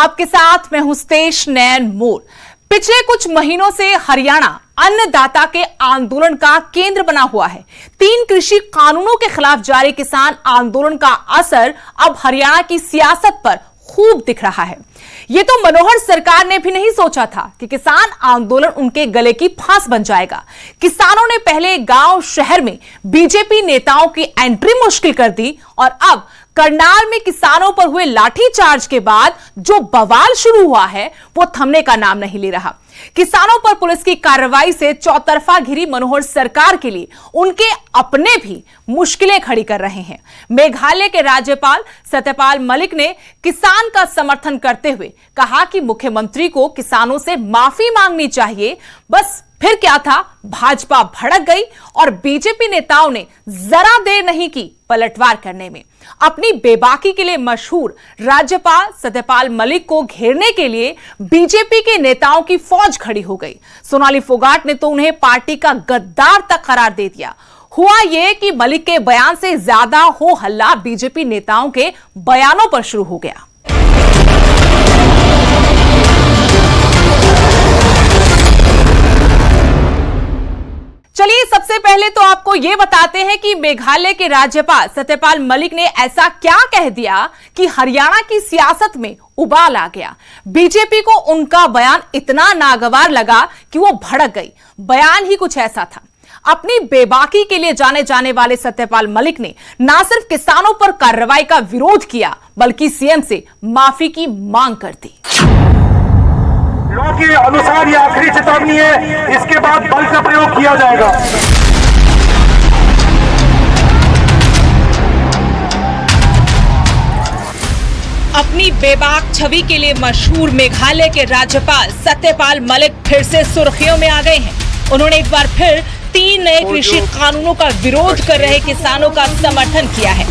आपके साथ मैं हूं स्तेश नैन मोर। पिछले कुछ महीनों से हरियाणा अन्नदाता के आंदोलन का केंद्र बना हुआ है। 3 कृषि कानूनों के खिलाफ जारी किसान आंदोलन का असर अब हरियाणा की सियासत पर खूब दिख रहा है। ये तो मनोहर सरकार ने भी नहीं सोचा था कि किसान आंदोलन उनके गले की फांस बन जाएगा। किसानों ने पहले गांव शहर में बीजेपी नेताओं की एंट्री मुश्किल कर दी और अब करनाल में किसानों पर हुए लाठीचार्ज के बाद जो बवाल शुरू हुआ है वो थमने का नाम नहीं ले रहा। किसानों पर पुलिस की कार्रवाई से चौतरफा घिरी मनोहर सरकार के लिए उनके अपने भी मुश्किलें खड़ी कर रहे हैं। मेघालय के राज्यपाल सत्यपाल मलिक ने किसान का समर्थन करते हुए कहा कि मुख्यमंत्री को किसानों से माफी मांगनी चाहिए। बस फिर क्या था, भाजपा भड़क गई और बीजेपी नेताओं ने जरा देर नहीं की पलटवार करने में। अपनी बेबाकी के लिए मशहूर राज्यपाल सत्यपाल मलिक को घेरने के लिए बीजेपी के नेताओं की फौज खड़ी हो गई। सोनाली फोगाट ने तो उन्हें पार्टी का गद्दार तक करार दे दिया। हुआ यह कि मलिक के बयान से ज्यादा हो हल्ला बीजेपी नेताओं के बयानों पर शुरू हो गया। चलिए सबसे पहले तो आपको यह बताते हैं कि मेघालय के राज्यपाल सत्यपाल मलिक ने ऐसा क्या कह दिया कि हरियाणा की सियासत में उबाल आ गया। बीजेपी को उनका बयान इतना नागवार लगा कि वो भड़क गई। बयान ही कुछ ऐसा था। अपनी बेबाकी के लिए जाने जाने वाले सत्यपाल मलिक ने न सिर्फ किसानों पर कार्रवाई का विरोध किया बल्कि सीएम से माफी की मांग कर दी। लॉ के अनुसार यह आखिरी चेतावनी है, इसके बाद बल का प्रयोग किया जाएगा। अपनी बेबाक छवि के लिए मशहूर मेघालय के राज्यपाल सत्यपाल मलिक फिर से सुर्खियों में आ गए हैं। उन्होंने एक बार फिर 3 नए कृषि कानूनों का विरोध कर रहे किसानों का समर्थन किया है।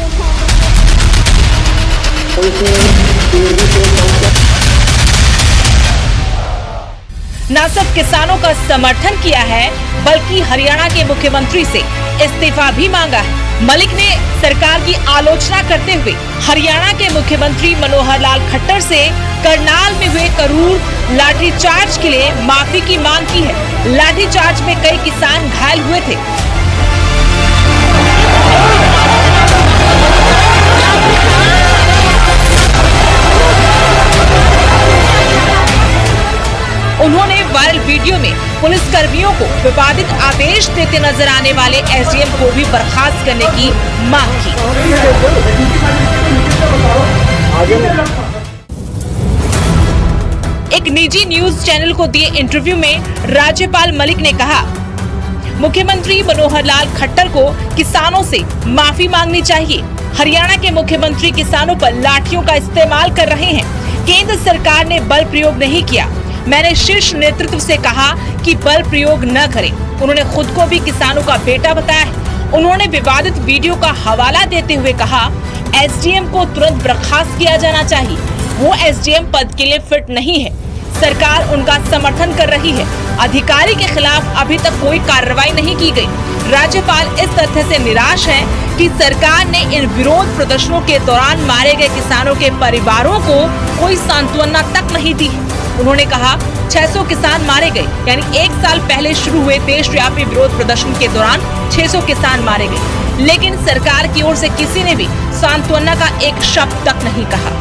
न सिर्फ किसानों का समर्थन किया है बल्कि हरियाणा के मुख्यमंत्री से इस्तीफा भी मांगा है। मलिक ने सरकार की आलोचना करते हुए हरियाणा के मुख्यमंत्री मनोहर लाल खट्टर से करनाल में हुए करूर लाठीचार्ज के लिए माफी की मांग की है। लाठीचार्ज में कई किसान घायल हुए थे। उन्होंने वायरल वीडियो में पुलिस कर्मियों को विवादित आदेश देते नजर आने वाले एसडीएम को भी बर्खास्त करने की मांग की। एक निजी न्यूज चैनल को दिए इंटरव्यू में राज्यपाल मलिक ने कहा, मुख्यमंत्री मनोहर लाल खट्टर को किसानों से माफी मांगनी चाहिए। हरियाणा के मुख्यमंत्री किसानों पर लाठियों का इस्तेमाल कर रहे हैं। केंद्र सरकार ने बल प्रयोग नहीं किया। मैंने शीर्ष नेतृत्व से कहा कि बल प्रयोग न करें। उन्होंने खुद को भी किसानों का बेटा बताया है। उन्होंने विवादित वीडियो का हवाला देते हुए कहा, एसडीएम को तुरंत बर्खास्त किया जाना चाहिए। वो एसडीएम पद के लिए फिट नहीं है। सरकार उनका समर्थन कर रही है। अधिकारी के खिलाफ अभी तक कोई कार्रवाई नहीं की गई। राज्यपाल इस तथ्य से निराश है कि सरकार ने इन विरोध प्रदर्शनों के दौरान मारे गए किसानों के परिवारों को कोई सांत्वना तक नहीं दी। उन्होंने कहा 600 किसान मारे गए, यानी 1 साल पहले शुरू हुए देशव्यापी विरोध प्रदर्शन के दौरान 600 किसान मारे गए, लेकिन सरकार की ओर से किसी ने भी सांत्वना का एक शब्द तक नहीं कहा।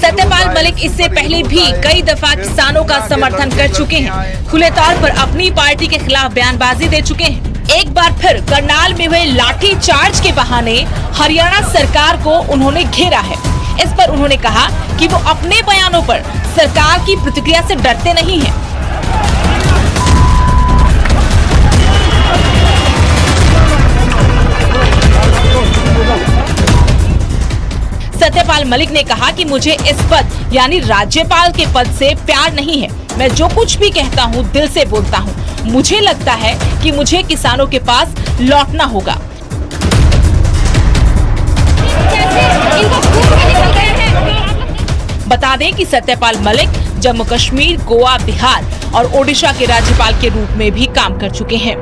सत्यपाल मलिक इससे पहले भी कई दफा किसानों का समर्थन कर चुके हैं। खुले तौर पर अपनी पार्टी के खिलाफ बयानबाजी दे चुके हैं। एक बार फिर करनाल में हुए लाठी चार्ज के बहाने हरियाणा सरकार को उन्होंने घेरा है। इस पर उन्होंने कहा कि वो अपने बयानों पर सरकार की प्रतिक्रिया से डरते नहीं हैं। सत्यपाल मलिक ने कहा कि मुझे इस पद यानी राज्यपाल के पद से प्यार नहीं है। मैं जो कुछ भी कहता हूँ दिल से बोलता हूँ। मुझे लगता है कि मुझे किसानों के पास लौटना होगा। बता दें कि सत्यपाल मलिक जम्मू कश्मीर, गोवा, बिहार और ओडिशा के राज्यपाल के रूप में भी काम कर चुके हैं।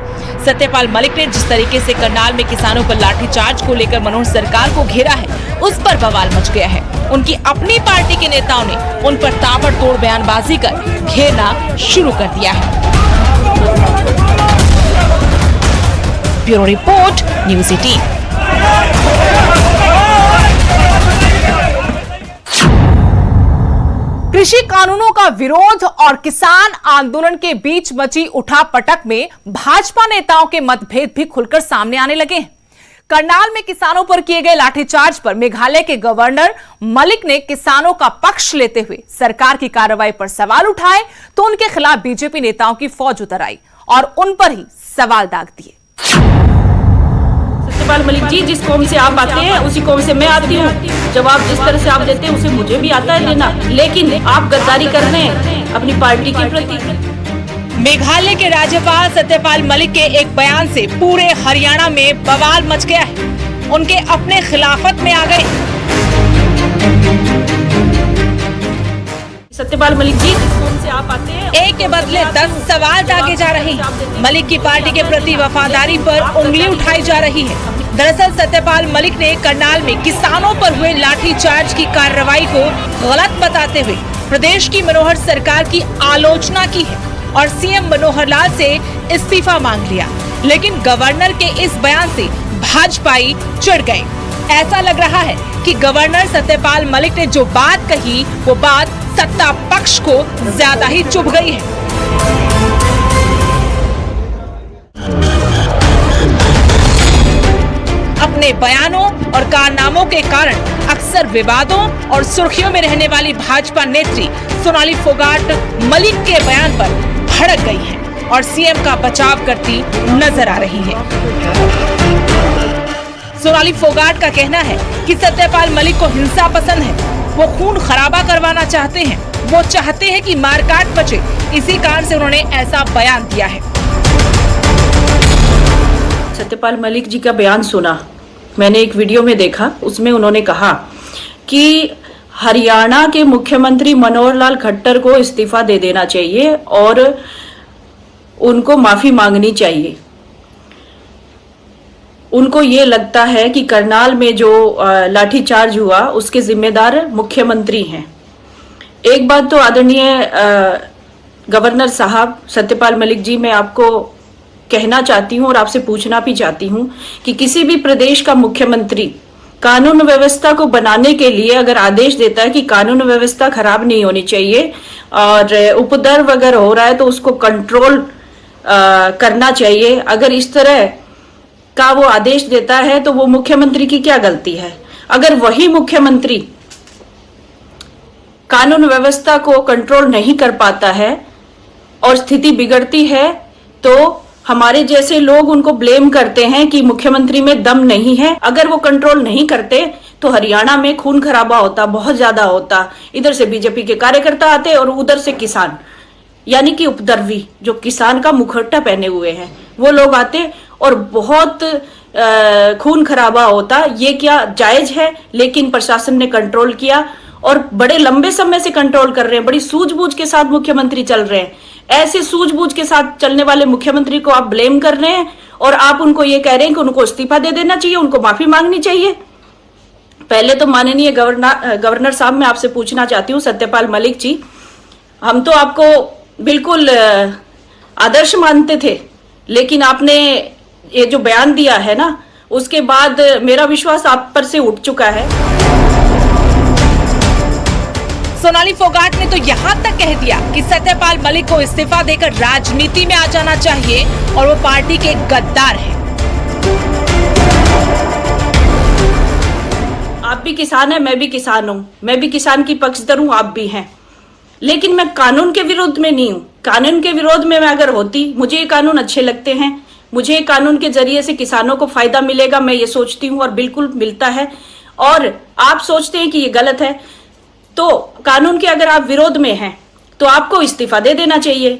सत्यपाल मलिक ने जिस तरीके से करनाल में किसानों पर लाठीचार्ज को लेकर मनोहर सरकार को घेरा है, उस पर बवाल मच गया है। उनकी अपनी पार्टी के नेताओं ने उन पर ताबड़तोड़ बयानबाजी कर घेरना शुरू कर दिया है। Bureau report, news 18। कृषि कानूनों का विरोध और किसान आंदोलन के बीच मची उठापटक में भाजपा नेताओं के मतभेद भी खुलकर सामने आने लगे हैं। करनाल में किसानों पर किए गए लाठीचार्ज पर मेघालय के गवर्नर मलिक ने किसानों का पक्ष लेते हुए सरकार की कार्रवाई पर सवाल उठाए, तो उनके खिलाफ बीजेपी नेताओं की फौज उतर आई और उन पर ही सवाल दाग दिए। सत्यपाल मलिक जी, जिस कौम से आप आते हैं उसी कौम से मैं आती हूँ। जवाब जिस तरह से आप देते हैं उसे मुझे भी आता है देना, लेकिन आप गद्दारी कर रहे हैं अपनी पार्टी के प्रति। मेघालय के राज्यपाल सत्यपाल मलिक के एक बयान से पूरे हरियाणा में बवाल मच गया है। उनके अपने खिलाफत में आ गए। सत्यपाल मलिक जी, जिस कौम से आप आते हैं एक के बदले 10 सवाल दागे जा रहे हैं। मलिक की पार्टी के प्रति वफादारी पर उंगली उठाई जा रही है। दरअसल सत्यपाल मलिक ने करनाल में किसानों पर हुए लाठीचार्ज की कार्रवाई को गलत बताते हुए प्रदेश की मनोहर सरकार की आलोचना की है और सीएम मनोहर लाल से इस्तीफा मांग लिया। लेकिन गवर्नर के इस बयान से भाजपाई चिढ़ गए। ऐसा लग रहा है कि गवर्नर सत्यपाल मलिक ने जो बात कही वो बात सत्ता पक्ष को ज्यादा ही चुभ गई है। अपने बयानों और कारनामों के कारण अक्सर विवादों और सुर्खियों में रहने वाली भाजपा नेत्री सोनाली फोगाट मलिक के बयान पर भड़क गई हैं और सीएम का बचाव करती नजर आ रही हैं। सोनाली फोगाट का कहना है कि सत्यपाल मलिक को हिंसा पसंद है, वो खून खराबा करवाना चाहते हैं, वो चाहते हैं कि मारकाट बचे, इसी कारण से उन्होंने ऐसा बयान दिया है। सत्यपाल मलिक जी का बयान सुना, मैंने एक वीडियो में देखा, उसमें उन्होंने कहा कि हरियाणा के मुख्यमंत्री मनोहर लाल खट्टर को इस्तीफा दे देना चाहिए और उनको माफी मांगनी चाहिए। उनको ये लगता है कि करनाल में जो लाठीचार्ज हुआ उसके जिम्मेदार मुख्यमंत्री हैं। एक बात तो आदरणीय गवर्नर साहब सत्यपाल मलिक जी, मैं आपको कहना चाहती हूँ और आपसे पूछना भी चाहती हूँ कि किसी भी प्रदेश का मुख्यमंत्री कानून व्यवस्था को बनाने के लिए अगर आदेश देता है कि कानून व्यवस्था खराब नहीं होनी चाहिए और उपद्रव अगर हो रहा है तो उसको कंट्रोल करना चाहिए, अगर इस तरह का वो आदेश देता है तो वो मुख्यमंत्री की क्या गलती है? अगर वही मुख्यमंत्री कानून व्यवस्था को कंट्रोल नहीं कर पाता है और स्थिति बिगड़ती है तो हमारे जैसे लोग उनको ब्लेम करते हैं कि मुख्यमंत्री में दम नहीं है। अगर वो कंट्रोल नहीं करते तो हरियाणा में खून खराबा होता, बहुत ज्यादा होता। इधर से बीजेपी के कार्यकर्ता आते और उधर से किसान, यानी कि उपद्रवी जो किसान का मुखौटा पहने हुए हैं, वो लोग आते और बहुत खून खराबा होता। ये क्या जायज है? लेकिन प्रशासन ने कंट्रोल किया और बड़े लंबे समय से कंट्रोल कर रहे हैं, बड़ी सूझबूझ के साथ मुख्यमंत्री चल रहे हैं। ऐसे सूझबूझ के साथ चलने वाले मुख्यमंत्री को आप ब्लेम कर रहे हैं और आप उनको ये कह रहे हैं कि उनको इस्तीफा दे देना चाहिए, उनको माफी मांगनी चाहिए। पहले तो माननीय गवर्नर साहब, मैं आपसे पूछना चाहती हूँ, सत्यपाल मलिक जी, हम तो आपको बिल्कुल आदर्श मानते थे, लेकिन आपने ये जो बयान दिया है ना, उसके बाद मेरा विश्वास आप पर से उठ चुका है। सोनाली फोगाट ने तो यहाँ तक कह दिया कि सत्यपाल मलिक को इस्तीफा देकर राजनीति में आ जाना चाहिए और वो पार्टी के गद्दार हैं। आप भी किसान हैं, मैं भी किसान हूँ, मैं भी किसान की पक्षधर हूँ, आप भी हैं, लेकिन मैं कानून के विरोध में नहीं हूँ। कानून के विरोध में मैं अगर होती, मुझे ये कानून अच्छे लगते हैं, मुझे कानून के जरिए से किसानों को फायदा मिलेगा, मैं ये सोचती हूँ और बिल्कुल मिलता है। और आप सोचते हैं कि ये गलत है, तो कानून के अगर आप विरोध में हैं तो आपको इस्तीफा दे देना चाहिए।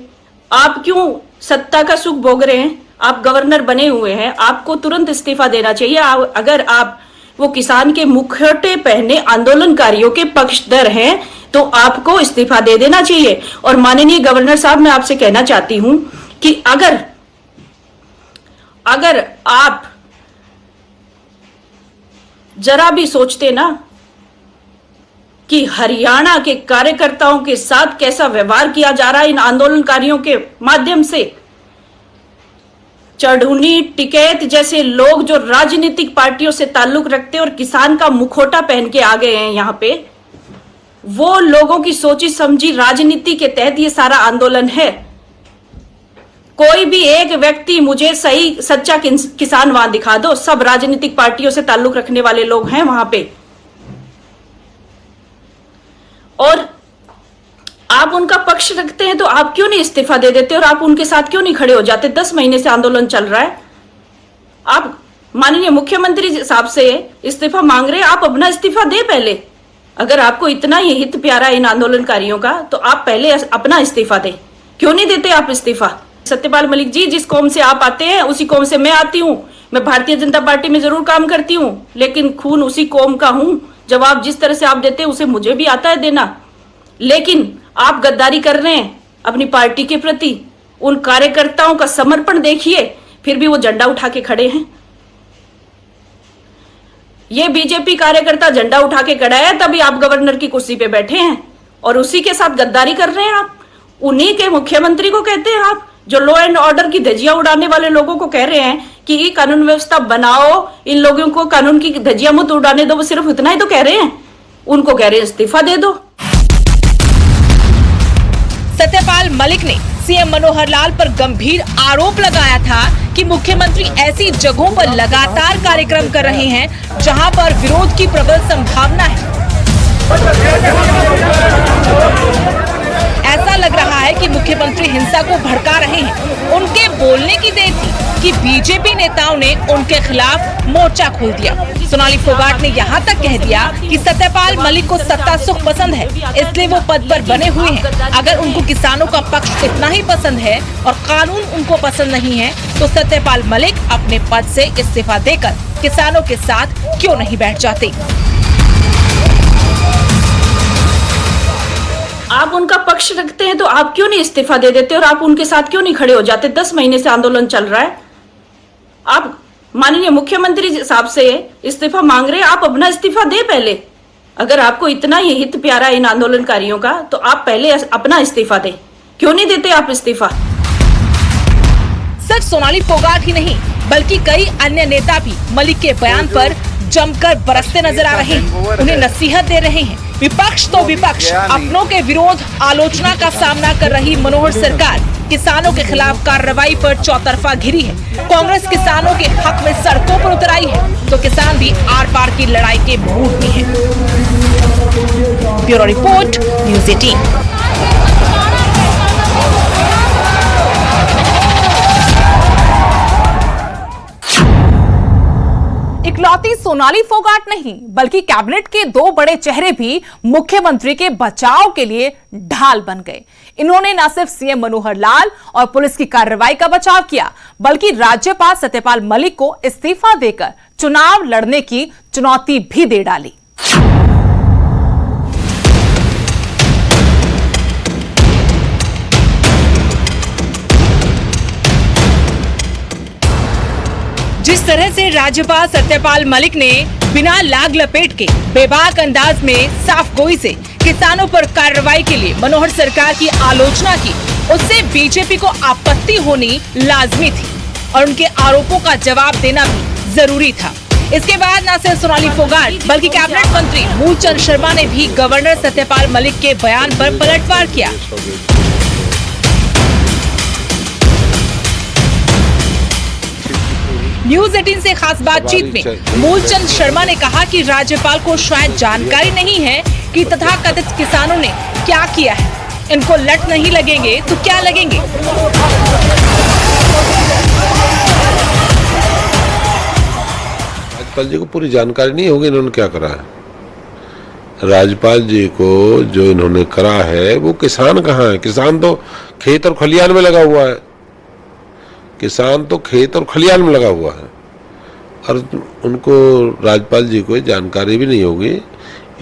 आप क्यों सत्ता का सुख भोग रहे हैं? आप गवर्नर बने हुए हैं, आपको तुरंत इस्तीफा देना चाहिए। अगर आप वो किसान के मुखौटे पहने आंदोलनकारियों के पक्षधर हैं तो आपको इस्तीफा दे देना चाहिए। और माननीय गवर्नर साहब, मैं आपसे कहना चाहती हूं कि अगर आप जरा भी सोचते ना कि हरियाणा के कार्यकर्ताओं के साथ कैसा व्यवहार किया जा रहा है इन आंदोलनकारियों के माध्यम से, चढ़ूनी टिकैत जैसे लोग जो राजनीतिक पार्टियों से ताल्लुक रखते हैं और किसान का मुखौटा पहन के आ गए हैं यहां पे, वो लोगों की सोची समझी राजनीति के तहत ये सारा आंदोलन है। कोई भी एक व्यक्ति मुझे सही सच्चा किसान वहां दिखा दो, सब राजनीतिक पार्टियों से ताल्लुक रखने वाले लोग हैं वहां पे। और आप उनका पक्ष रखते हैं तो आप क्यों नहीं इस्तीफा दे देते और आप उनके साथ क्यों नहीं खड़े हो जाते? 10 महीने से आंदोलन चल रहा है, आप माननीय मुख्यमंत्री साहब से इस्तीफा मांग रहे हैं, आप अपना इस्तीफा दे पहले। अगर आपको इतना ही हित प्यारा है इन आंदोलनकारियों का तो आप पहले अपना इस्तीफा दें। क्यों नहीं देते आप इस्तीफा? सत्यपाल मलिक जी, जिस कौम से आप आते हैं उसी कौम से मैं आती हूं। मैं भारतीय जनता पार्टी में जरूर काम करती हूं, लेकिन खून उसी कौम का हूं। जवाब जिस तरह से आप देते हैं उसे मुझे भी आता है देना। लेकिन आप गद्दारी कर रहे हैं अपनी पार्टी के प्रति। उन कार्यकर्ताओं का समर्पण देखिए, फिर भी वो झंडा उठा के खड़े हैं। ये बीजेपी कार्यकर्ता झंडा उठा के खड़ा है, तभी आप गवर्नर की कुर्सी पे बैठे हैं और उसी के साथ गद्दारी कर रहे हैं आप। उन्हीं के मुख्यमंत्री को कहते हैं आप, जो लॉ एंड ऑर्डर की धज्जियां उड़ाने वाले लोगों को कह रहे हैं कि ये कानून व्यवस्था बनाओ, इन लोगों को कानून की धज्जियां मत उड़ाने दो। वो सिर्फ इतना ही तो कह रहे हैं, उनको कह रहे हैं इस्तीफा दे दो। सत्यपाल मलिक ने सीएम मनोहर लाल पर गंभीर आरोप लगाया था कि मुख्यमंत्री ऐसी जगहों पर लगातार कार्यक्रम कर रहे हैं जहां पर विरोध की प्रबल संभावना है। ऐसा लग रहा है कि मुख्यमंत्री हिंसा को भड़का रहे हैं। उनके बोलने की देर थी कि बीजेपी नेताओं ने उनके खिलाफ मोर्चा खोल दिया। सोनाली फोगाट ने यहाँ तक कह दिया कि सत्यपाल मलिक को सत्ता सुख पसंद है, इसलिए वो पद पर बने हुए हैं। अगर उनको किसानों का पक्ष इतना ही पसंद है और कानून उनको पसंद नहीं है, तो सत्यपाल मलिक अपने पद से इस्तीफा देकर किसानों के साथ क्यों नहीं बैठ जाते? आप उनका पक्ष रखते हैं तो आप क्यों नहीं इस्तीफा दे देते और आप उनके साथ क्यों नहीं खड़े हो जाते? 10 महीने से आंदोलन चल रहा है, आप माननीय मुख्यमंत्री साहब से इस्तीफा मांग रहे हैं, आप अपना इस्तीफा दे पहले। अगर आपको इतना ही हित प्यारा है इन आंदोलनकारियों का तो आप पहले अपना इस्तीफा दें। क्यों नहीं देते आप इस्तीफा? सिर्फ सोनाली फोगाट ही नहीं बल्कि कई अन्य नेता भी मलिक के बयान पर जमकर बरसते नजर आ रहे हैं, उन्हें नसीहत दे रहे हैं। विपक्ष तो विपक्ष अपनों के विरोध आलोचना का सामना कर रही मनोहर सरकार किसानों के खिलाफ कार्रवाई पर चौतरफा घिरी है। कांग्रेस किसानों के हक में सड़कों पर उतर आई है तो किसान भी आर पार की लड़ाई के मूड में है। Bureau report, news 18। इकलौती सोनाली फोगाट नहीं बल्कि कैबिनेट के 2 बड़े चेहरे भी मुख्यमंत्री के बचाव के लिए ढाल बन गए। इन्होंने न सिर्फ सीएम मनोहर लाल और पुलिस की कार्रवाई का बचाव किया, बल्कि राज्यपाल सत्यपाल मलिक को इस्तीफा देकर चुनाव लड़ने की चुनौती भी दे डाली। जिस तरह से राज्यपाल सत्यपाल मलिक ने बिना लाग लपेट के बेबाक अंदाज में साफ गोई से किसानों पर कार्रवाई के लिए मनोहर सरकार की आलोचना की, उससे बीजेपी को आपत्ति होनी लाजमी थी और उनके आरोपों का जवाब देना भी जरूरी था। इसके बाद न सिर्फ सोनाली फोगाट बल्कि कैबिनेट मंत्री मूलचंद शर्मा ने भी गवर्नर सत्यपाल मलिक के बयान पर पलटवार किया। न्यूज़ 18 से खास बातचीत में मूलचंद शर्मा ने कहा कि राज्यपाल को शायद जानकारी नहीं है कि तथाकथित किसानों ने क्या किया है। इनको लट नहीं लगेंगे तो क्या लगेंगे? राज्यपाल जी को पूरी जानकारी नहीं होगी इन्होंने क्या करा है। राज्यपाल जी को जो इन्होंने करा है वो किसान कहाँ है? किसान तो खेत और खलियान में लगा हुआ है। किसान तो खेत और खलियान में लगा हुआ है और उनको राज्यपाल जी को जानकारी भी नहीं होगी।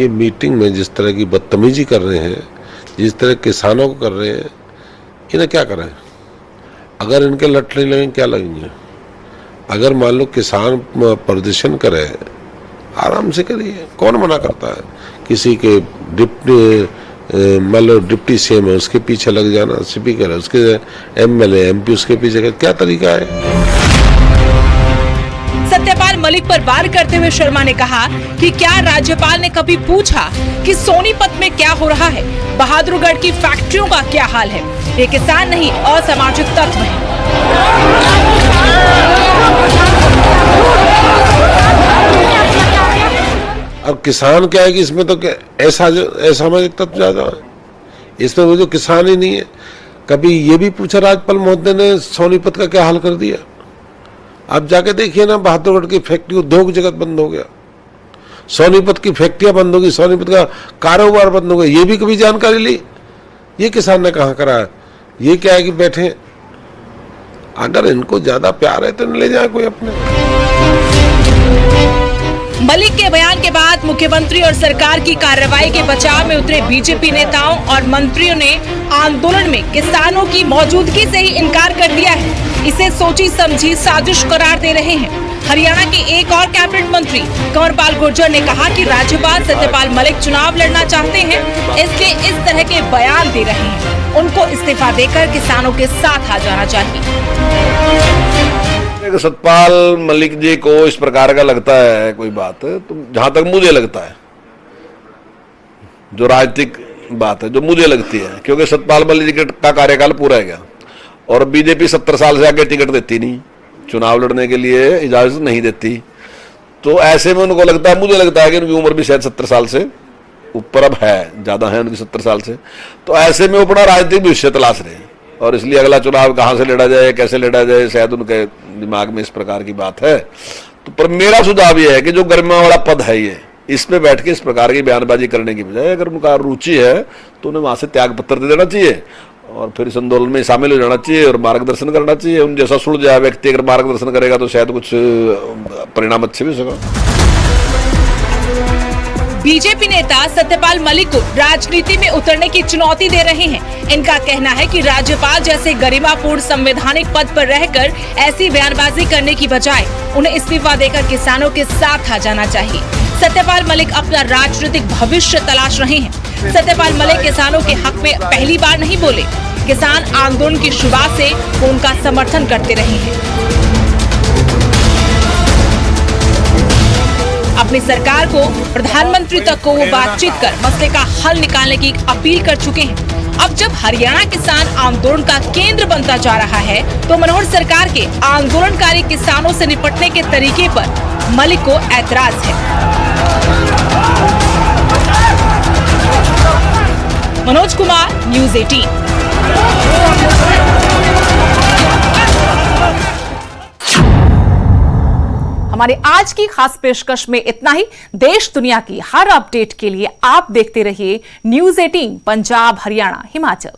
ये मीटिंग में जिस तरह की बदतमीजी कर रहे हैं, जिस तरह किसानों को कर रहे हैं, इन्हें क्या करें? अगर इनके लट नहीं लगेंगे क्या लगेंगे? अगर मान लो किसान प्रदर्शन करे, आराम से करिए, कौन मना करता है? किसी के मान लो डिप्टी सीएम है उसके पीछे लग जाना, स्पीकर है उसके, एमएलए एमपी उसके पीछे, क्या तरीका है? सत्यपाल मलिक पर वार करते हुए शर्मा ने कहा कि क्या राज्यपाल ने कभी पूछा कि सोनीपत में क्या हो रहा है, बहादुरगढ़ की फैक्ट्रियों का क्या हाल है? ये किसान नहीं असामाजिक तत्व है। अब किसान क्या है कि इसमें तो ऐसा असामाजिक तत्व ज्यादा है, इसमें वो जो किसान ही नहीं है। कभी ये भी पूछा राज्यपाल महोदय ने सोनीपत का क्या हाल कर दिया? आप जाके देखिए ना, बहादुरगढ़ की फैक्ट्री, उद्योग जगत बंद हो गया, सोनीपत की फैक्ट्रियां बंद हो गई, सोनीपत का कारोबार बंद हो गया, ये भी कभी जानकारी ली? ये किसान ने कहाँ करा है? ये क्या है कि बैठे, अगर इनको ज्यादा प्यार है तो ले जाए कोई अपने। मलिक के बयान के बाद मुख्यमंत्री और सरकार की कार्रवाई के बचाव में उतरे बीजेपी नेताओं और मंत्रियों ने आंदोलन में किसानों की मौजूदगी से ही इनकार कर दिया है। इसे सोची समझी साजिश करार दे रहे हैं। हरियाणा के एक और कैबिनेट मंत्री कंवरपाल गुर्जर ने कहा कि राज्यपाल सत्यपाल मलिक चुनाव लड़ना चाहते हैं, इसलिए इस तरह के बयान दे रहे हैं। उनको इस्तीफा देकर किसानों के साथ आ जाना चाहिए। सतपाल मलिक जी को इस प्रकार का लगता है कोई बात, तो जहां तक मुझे लगता है, जो राजनीतिक बात है जो मुझे लगती है, क्योंकि सतपाल मलिक जी का कार्यकाल पूरा है गया और बीजेपी 70 साल से आगे टिकट देती नहीं, चुनाव लड़ने के लिए इजाजत नहीं देती, तो ऐसे में उनको लगता है, मुझे लगता है कि उनकी उम्र भी शायद 70 साल से ऊपर अब है, ज्यादा है उनकी 70 साल से, तो ऐसे में वो अपना राजनीतिक भविष्य तलाश रहे हैं और इसलिए अगला चुनाव कहां से लड़ा जाए, कैसे लड़ा जाए, शायद उनके दिमाग में इस प्रकार की बात है। तो पर मेरा सुझाव यह है कि जो गरिमा वाला पद है ये, इसमें बैठ के इस प्रकार की बयानबाजी करने की बजाय अगर उनका रुचि है तो उन्हें वहां से त्याग पत्र दे देना चाहिए और फिर इस आंदोलन में शामिल हो जाना चाहिए और मार्गदर्शन करना चाहिए। उन जैसा सुलझ जाए व्यक्ति अगर मार्गदर्शन करेगा तो शायद कुछ परिणाम अच्छे भी हो सका। बीजेपी नेता सत्यपाल मलिक को राजनीति में उतरने की चुनौती दे रहे हैं। इनका कहना है कि राज्यपाल जैसे गरिमापूर्ण संवैधानिक पद पर रहकर ऐसी बयानबाजी करने की बजाय उन्हें इस्तीफा देकर किसानों के साथ आ जाना चाहिए। सत्यपाल मलिक अपना राजनीतिक भविष्य तलाश रहे हैं। सत्यपाल मलिक किसानों के हक में पहली बार नहीं बोले। किसान आंदोलन की शुरुआत से वो उनका समर्थन करते रहे हैं। अपनी सरकार को प्रधानमंत्री तक को वो बातचीत कर मसले का हल निकालने की अपील कर चुके हैं। अब जब हरियाणा किसान आंदोलन का केंद्र बनता जा रहा है तो मनोहर सरकार के आंदोलनकारी किसानों से निपटने के तरीके पर मलिक को ऐतराज है। मनोज कुमार, न्यूज़ 18। हमारे आज की खास पेशकश में इतना ही। देश दुनिया की हर अपडेट के लिए आप देखते रहिए न्यूज़ 18 पंजाब, हरियाणा, हिमाचल।